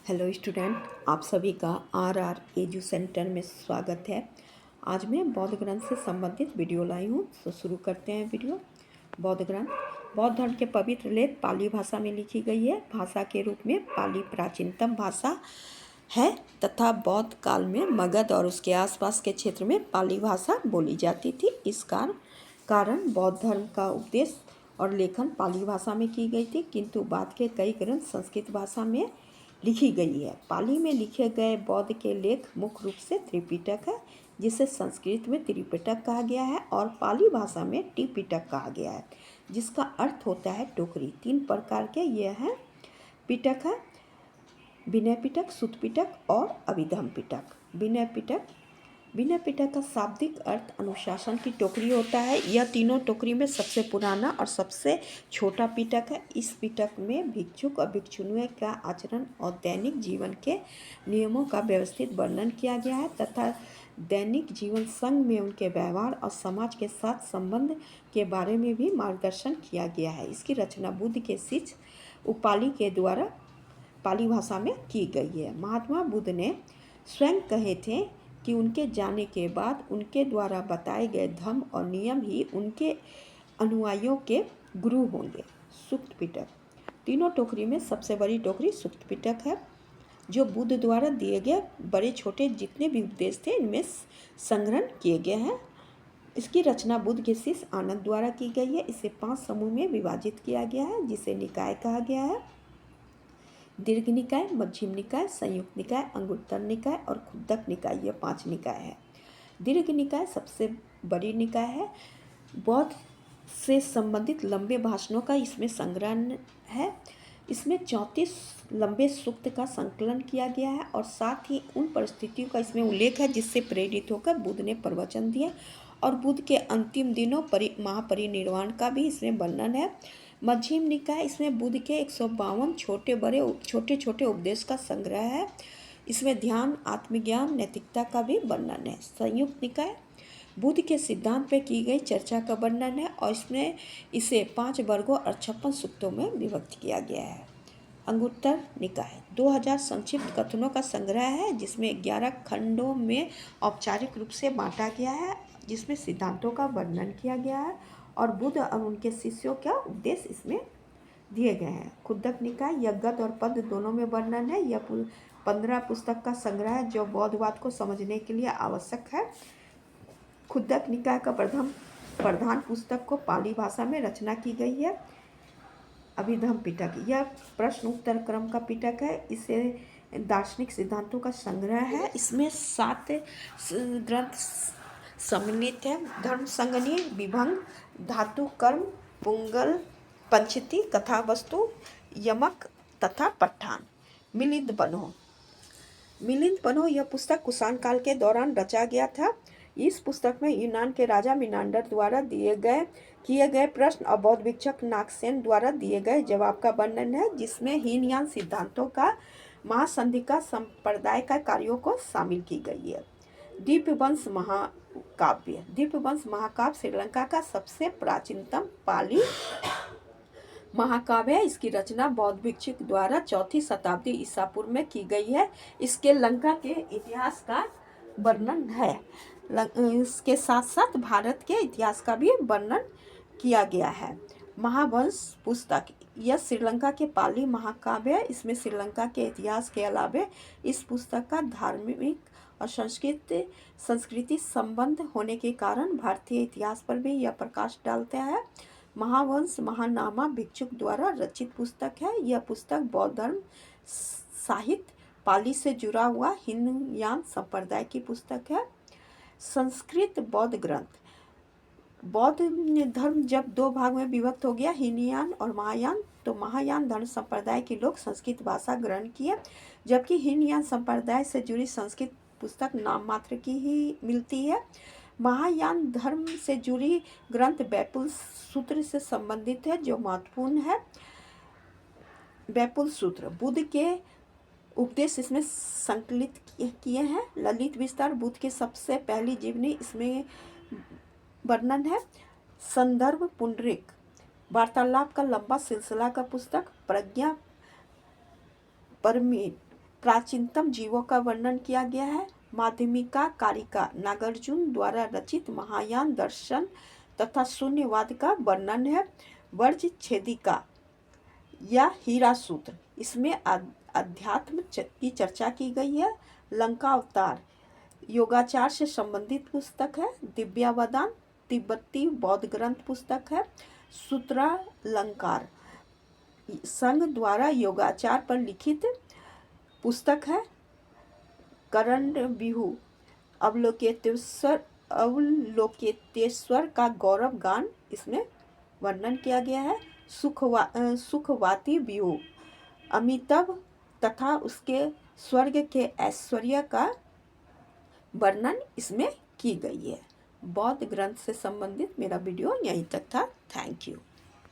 Hello student, आप सभी का आर एजू सेंटर में स्वागत है। आज मैं बौद्ध ग्रंथ से संबंधित वीडियो लाई हूँ, तो शुरू करते हैं वीडियो। बौद्ध ग्रंथ बौद्ध धर्म के पवित्र लेख पाली भाषा में लिखी गई है। भाषा के रूप में पाली प्राचीनतम भाषा है तथा बौद्ध काल में मगध और उसके आसपास के क्षेत्र में पाली भाषा बोली जाती थी। इस कारण बौद्ध धर्म का उपदेश और लेखन पाली भाषा में की गई थी, किंतु बाद के कई ग्रंथ संस्कृत भाषा में लिखी गई है। पाली में लिखे गए बौद्ध के लेख मुख्य रूप से त्रिपिटक है, जिसे संस्कृत में त्रिपिटक कहा गया है और पाली भाषा में टिपिटक कहा गया है, जिसका अर्थ होता है टोकरी। 3 प्रकार के यह है पिटक है: विनय पिटक, सुत्त पिटक और अभिधम पिटक। विनय पिटक का शाब्दिक अर्थ अनुशासन की टोकरी होता है। यह तीनों टोकरी में सबसे पुराना और सबसे छोटा पिटक है। इस पिटक में भिक्षुक और भिक्षुणियों का आचरण और दैनिक जीवन के नियमों का व्यवस्थित वर्णन किया गया है तथा दैनिक जीवन संघ में उनके व्यवहार और समाज के साथ संबंध के बारे में भी मार्गदर्शन किया गया है। इसकी रचना बुद्ध के शिष्य उपाली के द्वारा पाली भाषा में की गई है। महात्मा बुद्ध ने स्वयं कहे थे कि उनके जाने के बाद उनके द्वारा बताए गए धर्म और नियम ही उनके अनुयायियों के गुरु होंगे। सुत्त पिटक तीनों टोकरी में सबसे बड़ी टोकरी सुत्त पिटक है, जो बुद्ध द्वारा दिए गए बड़े छोटे जितने भी उपदेश थे इनमें संग्रहण किए गए हैं। इसकी रचना बुद्ध के शिष्य आनंद द्वारा की गई है। इसे 5 समूह में विभाजित किया गया है, जिसे निकाय कहा गया है। दीर्घ निकाय, मध्यम निकाय, संयुक्त निकाय, अंगुत्तर निकाय और खुद्दक निकाय, ये 5 निकाय है। दीर्घ निकाय सबसे बड़ी निकाय है। बौद्ध से संबंधित लंबे भाषणों का इसमें संग्रह है। इसमें 34 लंबे सूक्त का संकलन किया गया है और साथ ही उन परिस्थितियों का इसमें उल्लेख है जिससे प्रेरित होकर बुद्ध ने प्रवचन दिए और बुद्ध के अंतिम दिनों महापरिनिर्वाण का भी इसमें वर्णन है। मध्यम निकाय इसमें बुद्ध के 152 छोटे छोटे उपदेश का संग्रह है। इसमें ध्यान, आत्मज्ञान, नैतिकता का भी वर्णन है। संयुक्त निकाय बुद्ध के सिद्धांत पर की गई चर्चा का वर्णन है और इसमें इसे 5 वर्गों और 56 सूक्तों में विभक्त किया गया है। अंगुत्तर निकाय 2000 संक्षिप्त कथनों का संग्रह है, जिसमें 11 खंडों में औपचारिक रूप से बांटा गया है, जिसमें सिद्धांतों का वर्णन किया गया है और बुद्ध और उनके शिष्यों का उपदेश इसमें दिए गए हैं। खुद्दक निकाय यह गद्य और पद्य दोनों में वर्णन है। यह 15 पुस्तक का संग्रह है जो बौद्धवाद को समझने के लिए आवश्यक है। खुद्दक निकाय का प्रधान पुस्तक को पाली भाषा में रचना की गई है। अभिधम पिटक यह प्रश्न उत्तर क्रम का पिटक है। इसे दार्शनिक सिद्धांतों का संग्रह है। इसमें 7 ग्रंथ सम्मिलित है: धर्म संगनी, विभंग, धातु, कर्म, पुंगल, पंचती, कथा वस्तु, यमक तथा पट्ठान। मिलिंद बनो यह पुस्तक कुषाण काल के दौरान रचा गया था। इस पुस्तक में यूनान के राजा मिनांडर द्वारा किए गए प्रश्न और बौद्ध भिक्षुक नागसेन द्वारा दिए गए जवाब का वर्णन है, जिसमें हीनयान सिद्धांतों का महासंधिका संप्रदाय का कार्यों को शामिल की गई है। दीपवंश महाकाव्य श्रीलंका का सबसे प्राचीनतम पाली महाकाव्य है। इसकी रचना बौद्ध भिक्षुक द्वारा 4वीं शताब्दी ईसा पूर्व में की गई है। इसके लंका के इतिहास का वर्णन है। इसके साथ साथ भारत के इतिहास का भी वर्णन किया गया है। महावंश पुस्तक यह श्रीलंका के पाली महाकाव्य है। इसमें श्रीलंका के इतिहास के अलावा इस पुस्तक का धार्मिक और संस्कृति संबंध होने के कारण भारतीय इतिहास पर भी यह प्रकाश डालता है। महावंश महानामा भिक्षुक द्वारा रचित पुस्तक है। यह पुस्तक बौद्ध धर्म साहित्य पाली से जुड़ा हुआ हीनयान संप्रदाय की पुस्तक है। संस्कृत बौद्ध ग्रंथ बौद्ध धर्म जब 2 भाग में विभक्त हो गया, हीनयान और महायान, तो महायान धर्म संप्रदाय के लोग संस्कृत भाषा ग्रहण किए, जबकि हीनयान संप्रदाय से जुड़ी संस्कृत पुस्तक नाम मात्र की ही मिलती है। महायान धर्म से जुड़ी ग्रंथ वैपुल सूत्र से संबंधित है, जो महत्वपूर्ण है। वैपुल सूत्र बुद्ध के उपदेश इसमें संकलित किए हैं। ललित विस्तार बुद्ध के सबसे पहली जीवनी इसमें वर्णन है। संदर्भ पुंडरीक वार्तालाप का लंबा सिलसिला का पुस्तक। प्रज्ञा प्राचीनतम जीवों का वर्णन किया गया है। माध्यमिका कारिका नागार्जुन द्वारा रचित महायान दर्शन तथा शून्यवाद का वर्णन है। वर्ज छेदिका या हीरा सूत्र, इसमें अध्यात्म की चर्चा की गई है। लंका अवतार योगाचार से संबंधित पुस्तक है। दिव्यावदान तिब्बती बौद्ध ग्रंथ पुस्तक है। सूत्रालंकार संघ द्वारा योगाचार पर लिखित पुस्तक है। करण बिहू अवलोकेतेश्वर का गौरव गान, इसमें वर्णन किया गया है। सुखवाती बिहू अमिताभ तथा उसके स्वर्ग के ऐश्वर्य का वर्णन इसमें की गई है। बौद्ध ग्रंथ से संबंधित मेरा वीडियो यहीं तक था। Thank you.